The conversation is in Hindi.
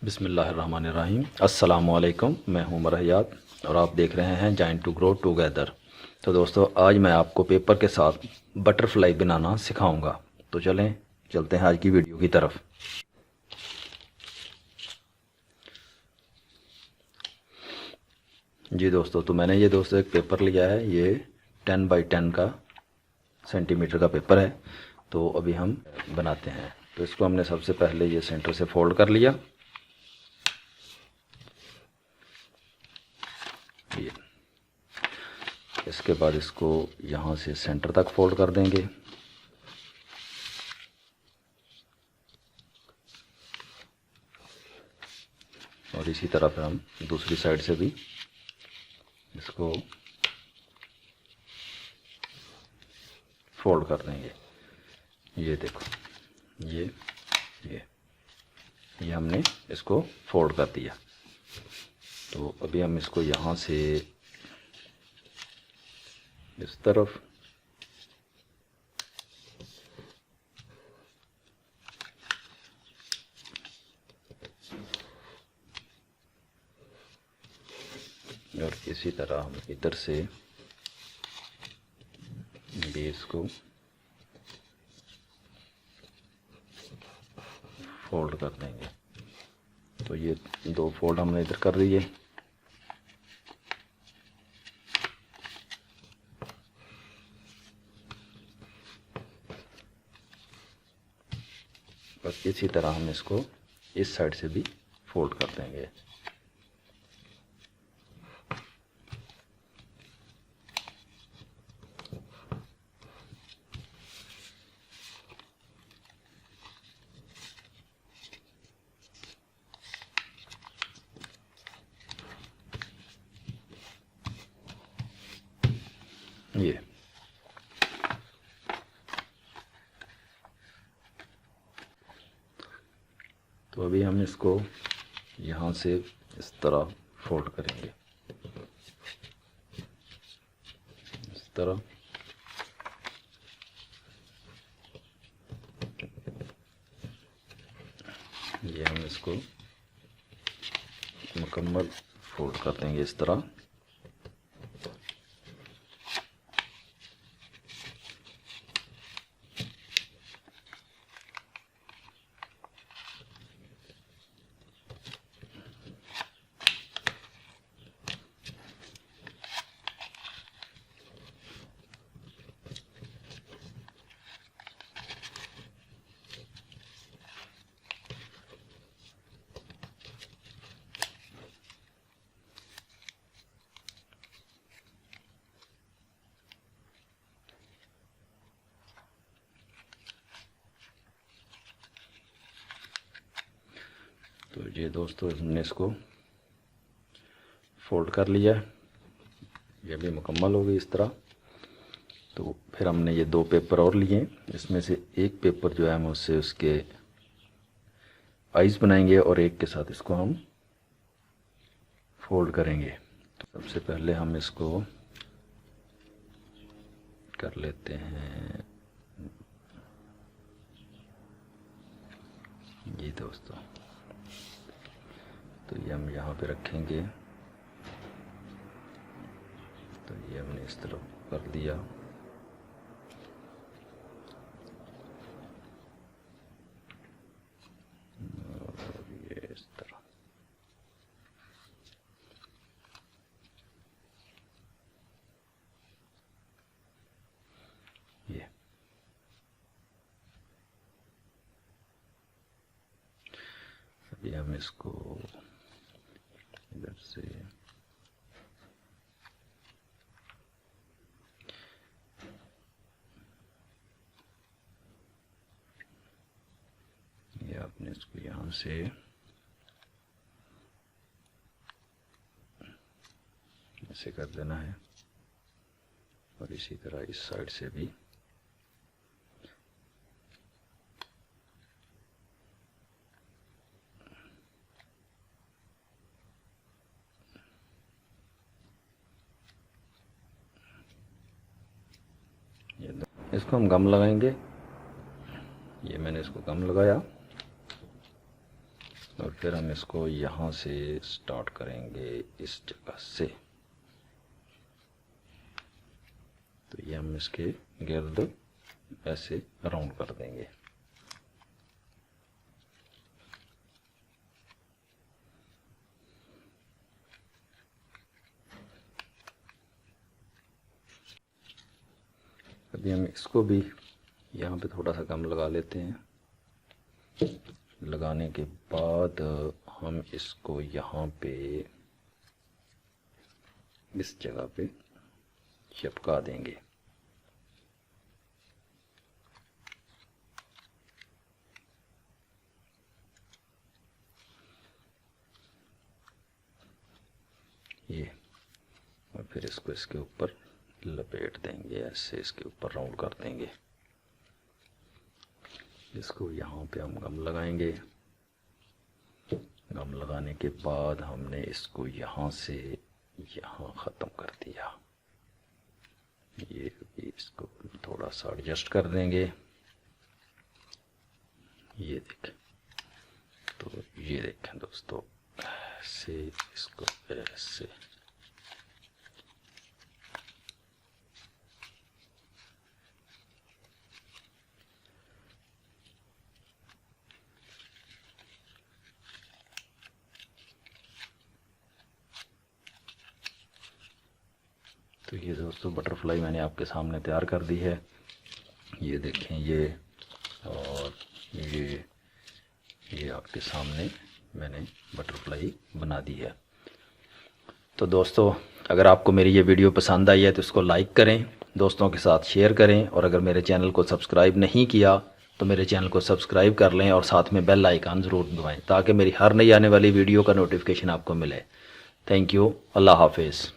बिस्मिल्लाहिर्रहमानिर्रहीम। अस्सलामुअलैकुम। मैं हूं मरहयात और आप देख रहे हैं जॉइन टू ग्रो टुगेदर। तो दोस्तों, आज मैं आपको पेपर के साथ बटरफ्लाई बनाना सिखाऊंगा। तो चलते हैं आज की वीडियो की तरफ। जी दोस्तों, तो मैंने ये एक पेपर लिया है। ये 10 बाई 10 का सेंटीमीटर का पेपर है। तो अभी हम बनाते हैं। तो इसको हमने सबसे पहले ये सेंटर से फोल्ड कर लिया। ये इसके बाद इसको यहाँ से सेंटर तक फोल्ड कर देंगे। और इसी तरह फिर हम दूसरी साइड से भी इसको फोल्ड कर देंगे। ये देखो, ये हमने इसको फोल्ड कर दिया। तो अभी हम इसको यहाँ से इस तरफ और इसी तरह हम इधर से बेस को फोल्ड कर देंगे। तो ये दो फोल्ड हमने इधर कर दिए। बस इसी तरह हम इसको इस साइड से भी फोल्ड कर देंगे। ये तो अभी हम इसको यहाँ से इस तरह फोल्ड करेंगे, इस तरह। ये हम इसको मुकम्मल फोल्ड कर देंगे इस तरह। तो ये दोस्तों, हमने इसको फोल्ड कर लिया। ये भी मुकम्मल हो गई इस तरह। तो फिर हमने ये दो पेपर और लिए। इसमें से एक पेपर जो है हम उससे उसके आइज़ बनाएंगे और एक के साथ इसको हम फोल्ड करेंगे। तो सबसे पहले हम इसको कर लेते हैं। ये दोस्तों, तो ये हम यहाँ पे रखेंगे। तो ये हमने इस तरह कर दिया। और ये इस तरह। ये अभी हम इसको इधर से ये आपने इसको यहाँ से ऐसे कर देना है। और इसी तरह इस साइड से भी इसको हम गम लगाएंगे। ये मैंने इसको गम लगाया और फिर हम इसको यहाँ से स्टार्ट करेंगे इस जगह से। तो ये हम इसके गिर्द ऐसे राउंड कर देंगे। अभी हम इसको भी यहाँ पे थोड़ा सा कम लगा लेते हैं। लगाने के बाद हम इसको यहाँ पे इस जगह पे चिपका देंगे। ये, और फिर इसको इसके ऊपर लपेट देंगे, ऐसे इसके ऊपर राउंड कर देंगे। इसको यहाँ पे हम गम लगाएंगे। गम लगाने के बाद हमने इसको यहाँ से यहाँ ख़त्म कर दिया। ये इसको थोड़ा सा एडजस्ट कर देंगे। ये देखें, तो ये देखें दोस्तों, ऐसे इसको ऐसे तो ये दोस्तों बटरफ्लाई मैंने आपके सामने तैयार कर दी है। ये देखें, ये और ये आपके सामने मैंने बटरफ्लाई बना दी है। तो दोस्तों, अगर आपको मेरी ये वीडियो पसंद आई है तो इसको लाइक करें, दोस्तों के साथ शेयर करें, और अगर मेरे चैनल को सब्सक्राइब नहीं किया तो मेरे चैनल को सब्सक्राइब कर लें और साथ में बेल आइकन ज़रूर दबाएं ताकि मेरी हर नई आने वाली वीडियो का नोटिफिकेशन आपको मिले। Thank you. अल्लाह हाफिज़।